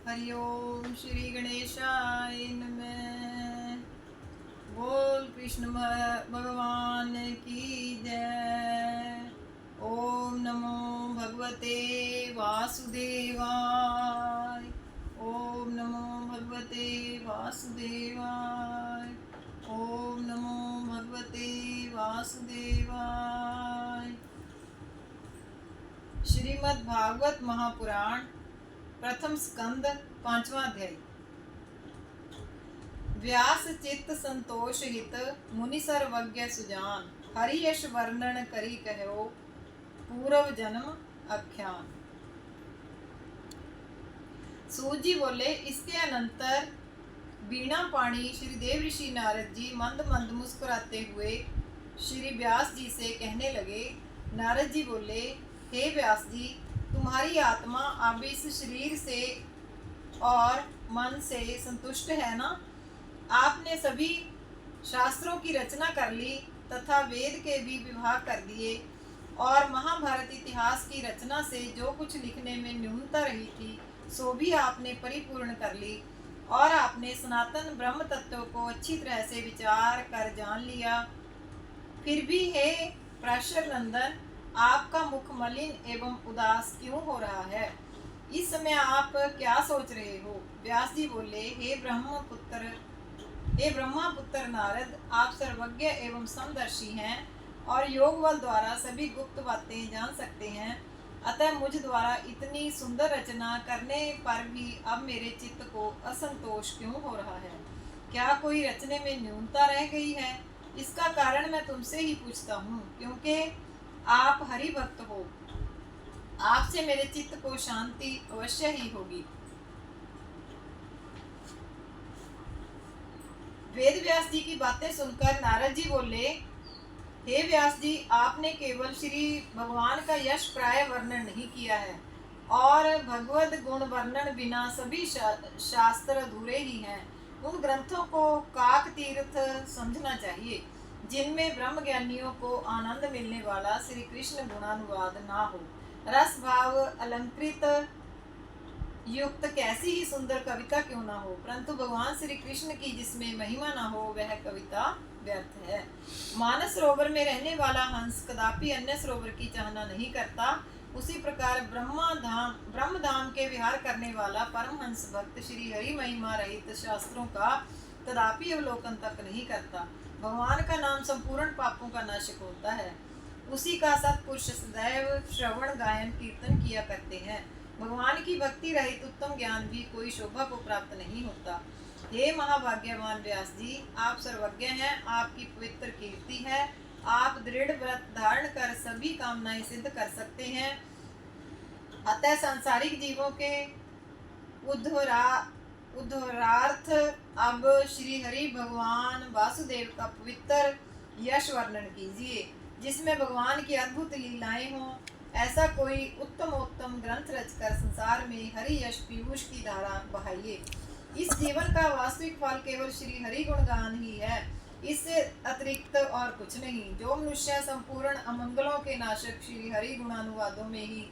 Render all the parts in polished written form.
हरि ओम श्री गणेशाय नमः। बोल कृष्ण भगवान की जय। ओम नमो भगवते वासुदेवाय। ओम नमो भगवते वासुदेवाय। ओम नमो भगवते वासुदेवाय। श्रीमद् भागवत महापुराण प्रथम स्कंद पांचवा अध्याय। व्यास चित्त संतोष हित मुनि सर्वज्ञ सुजान। हरि यश वर्णन करी कहो पूर्व जन्म आख्यान। सूत जी बोले, इसके अनंतर बीणा पाणी श्री देव ऋषि नारद जी मंद मंद मुस्कुराते हुए श्री व्यास जी से कहने लगे। नारद जी बोले, हे व्यास जी, तुम्हारी आत्मा अब इस शरीर से और मन से संतुष्ट है ना? आपने सभी शास्त्रों की रचना कर ली तथा वेद के भी विभाग कर दिए और महाभारत इतिहास की रचना से जो कुछ लिखने में न्यूनता रही थी सो भी आपने परिपूर्ण कर ली और आपने सनातन ब्रह्म तत्व को अच्छी तरह से विचार कर जान लिया। फिर भी हे प्राशर नंदन, आपका मुख मलिन एवं उदास क्यों हो रहा है? इस समय आप क्या सोच रहे हो? व्यास जी बोले, हे ब्रह्मा पुत्र नारद, आप सर्वज्ञ एवं समदर्शी हैं और योग बल द्वारा सभी गुप्त बातें जान सकते हैं। अतः मुझ द्वारा इतनी सुंदर रचना करने पर भी अब मेरे चित्त को असंतोष क्यों हो रहा है? क्या कोई रचने में न्यूनता रह गई है? इसका कारण मैं तुमसे ही पूछता हूँ, क्योंकि आप हरि भक्त हो। आपसे मेरे चित्त को शांति अवश्य ही होगी। वेद व्यास जी की बातें सुनकर नारद जी बोले, हे व्यास जी, आपने केवल श्री भगवान का यश प्राय वर्णन नहीं किया है और भगवत गुण वर्णन बिना सभी शास्त्र अधूरे ही हैं। उन ग्रंथों को काक तीर्थ समझना चाहिए जिनमें ब्रह्म ज्ञानियों को आनंद मिलने वाला श्री कृष्ण गुणानुवाद ना हो। रस भाव अलंकृत युक्त कैसी ही सुंदर कविता क्यों ना हो, परंतु भगवान श्री कृष्ण की जिसमें महिमा ना हो वह कविता व्यर्थ है। मानस सरोवर में रहने वाला हंस कदापि अन्य सरोवर की चाहना नहीं करता, उसी प्रकार ब्रह्म धाम के विहार करने वाला परमहंस भक्त श्री हरि महिमा रहित शास्त्रों का कदापि अवलोकन तक नहीं करता। भगवान का नाम संपूर्ण पापों का नाशक होता है। उसी का सत्पुरुष सदैव श्रवण गायन कीर्तन किया करते हैं। भगवान की भक्ति रहित उत्तम ज्ञान भी कोई शोभा को प्राप्त नहीं होता। हे महाभाग्यवान व्यास जी, आप सर्वज्ञ हैं, आपकी पवित्र कीर्ति है। आप दृढ़ व्रत धारण कर सभी कामनाएं सिद्ध कर सकते हैं। अतः सांसारिक जीवों के उद्धारार्थ अब श्री हरि भगवान वासुदेव का पवित्र यश वर्णन कीजिए, जिसमें भगवान की अद्भुत लीलाएं हों। ऐसा कोई उत्तमोत्तम ग्रंथ रचकर संसार में हरि यश पीयूष की धारा बहाइए। इस जीवन का वास्तविक फल केवल श्री हरि गुणगान ही है, इससे अतिरिक्त और कुछ नहीं। जो मनुष्य संपूर्ण अमंगलों के नाशक श्री हरि गुणानुवादों में ही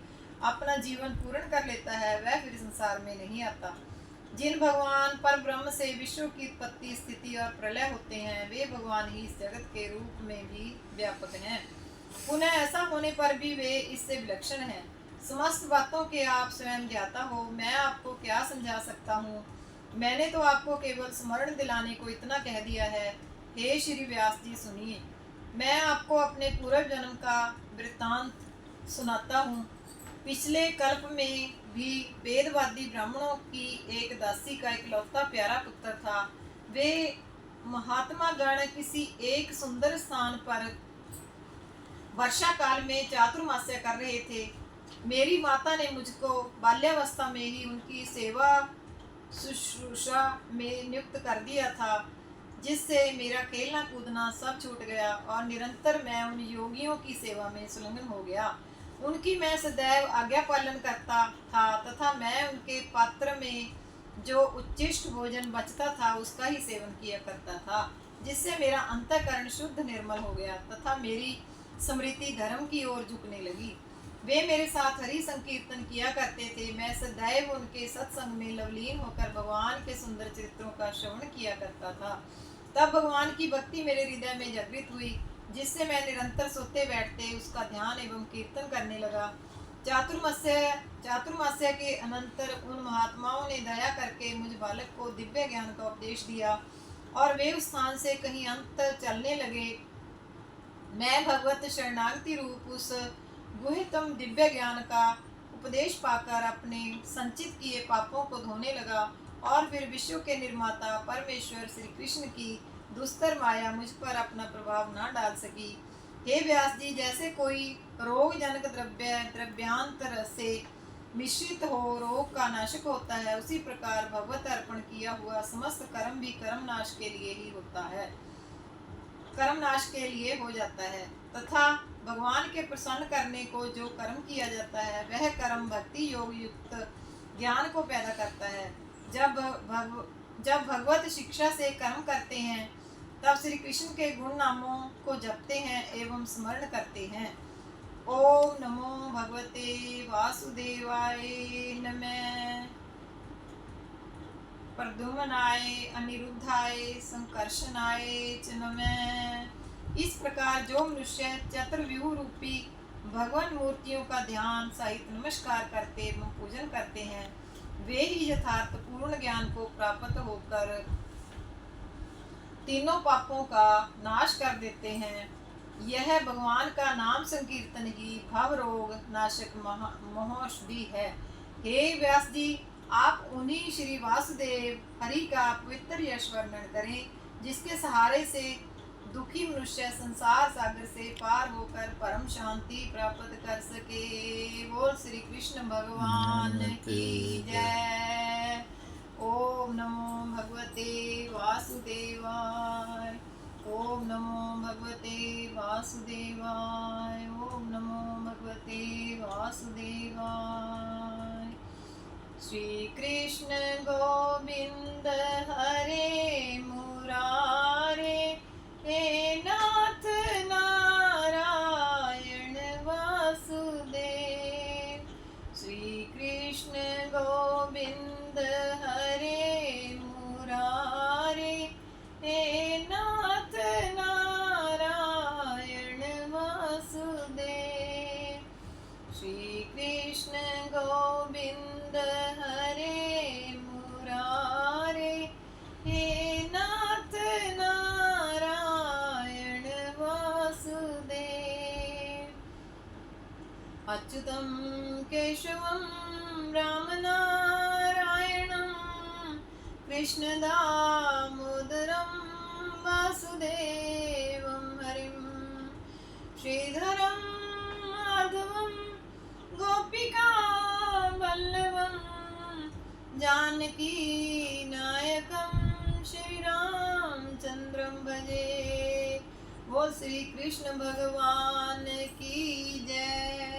अपना जीवन पूर्ण कर लेता है वह फिर संसार में नहीं आता। जिन भगवान पर ब्रह्म से विश्व की उत्पत्ति स्थिति और प्रलय होते हैं वे भगवान ही इस जगत के रूप में भी व्यापक हैं। पुनः ऐसा होने पर भी वे इससे विलक्षण हैं। समस्त बातों के आप स्वयं ज्ञाता हो, मैं आपको क्या समझा सकता हूँ? मैंने तो आपको केवल स्मरण दिलाने को इतना कह दिया है। हे श्री व्यास जी, सुनिए, मैं आपको अपने पूर्व जन्म का वृत्तांत सुनाता हूँ। पिछले कल्प में भी वेदवादी ब्राह्मणों की एक दासी का इकलौता प्यारा पुत्र था। वे महात्मा गण किसी एक सुंदर स्थान पर वर्षा काल में चातुर्मास्य कर रहे थे। मेरी माता ने मुझको बाल्यावस्था में ही उनकी सेवा शुश्रूषा में नियुक्त कर दिया था, जिससे मेरा खेलना कूदना सब छूट गया और निरंतर मैं उन योगियों की सेवा में संलग्न हो गया। उनकी मैं सदैव आज्ञा पालन करता था तथा मैं उनके पात्र में जो उच्चिष्ट भोजन बचता था उसका ही सेवन किया करता था, जिससे मेरा अंतःकरण शुद्ध निर्मल हो गया तथा मेरी स्मृति धर्म की ओर झुकने लगी। वे मेरे साथ हरि संकीर्तन किया करते थे। मैं सदैव उनके सत्संग में लवलीन होकर भगवान के सुंदर चरित्रों का श्रवण किया करता था। तब भगवान की भक्ति मेरे हृदय में जागृत हुई, जिससे मैं निरंतर सोते बैठते उसका ध्यान एवं कीर्तन करने लगा। चातुर्मास्य के अनंतर उन महात्माओं ने दया करके मुझ बालक को दिव्य ज्ञान का उपदेश दिया और वे उस स्थान से कहीं अंत चलने लगे। मैं भगवत शरणागति रूप उस गुह्यतम दिव्य ज्ञान का उपदेश पाकर अपने संचित किए पापों को धोने लगा और फिर विश्व के निर्माता परमेश्वर श्री कृष्ण की दुस्तर माया मुझ पर अपना प्रभाव न डाल सकी। हे व्यास जी, जैसे कोई रोग जनक द्रव्यांतर से मिश्रित हो रोग का नाशक होता है, उसी प्रकार भगवत अर्पण किया हुआ समस्त कर्म भी कर्म नाश के लिए ही होता है, कर्म नाश के लिए हो जाता है। तथा भगवान के प्रसन्न करने को जो कर्म किया जाता है, वह कर्म भक्ति योग युक्त ज्ञान को पैदा करता है। जब भगवत शिक्षा से कर्म करते हैं, तब श्री कृष्ण के गुण नामों को जपते हैं एवं स्मरण करते हैं। ओम नमो भगवते वासुदेवाय नमः। प्रद्युम्नाय अनिरुद्धाय संकर्षणाय च नमः। इस प्रकार जो मनुष्य चतुर्व्यूह रूपी भगवान मूर्तियों का ध्यान सहित नमस्कार करते एवं पूजन करते हैं, वे ही यथार्थ पूर्ण ज्ञान को प्राप्त होकर तीनों पापों का नाश कर देते हैं। यह भगवान का नाम संकीर्तन ही भव रोग नाशक महौषधि है। हे व्यास जी, आप उन्हीं श्री वासुदेव हरि का पवित्र यश वर्णन करें, जिसके सहारे से दुखी मनुष्य संसार सागर से पार होकर परम शांति प्राप्त कर सके। बोल श्री कृष्ण भगवान की जय। ओम नमो भगवते वासुदेवाय। ओम नमो भगवते वासुदेवाय। ओम नमो भगवते वासुदेवाय। श्री कृष्ण गोविंद हरे मुरारे, हे नाथ नारायण वासुदेव। श्री कृष्ण गोविंद हरे मुरारे, हे नाथ नारायण वासुदेव। श्री कृष्ण गोविंद हरे मुरारे, हे नाथ नारायण वासुदेव। अच्युतं केशवं रामनारायणं, कृष्णदामोदरं वासुदेवं हरिं, श्रीधरं माधवं गोपिका वल्लभं, जानकी नायकं श्रीरामचंद्रं भजे। बोल श्री कृष्ण भगवान की जय।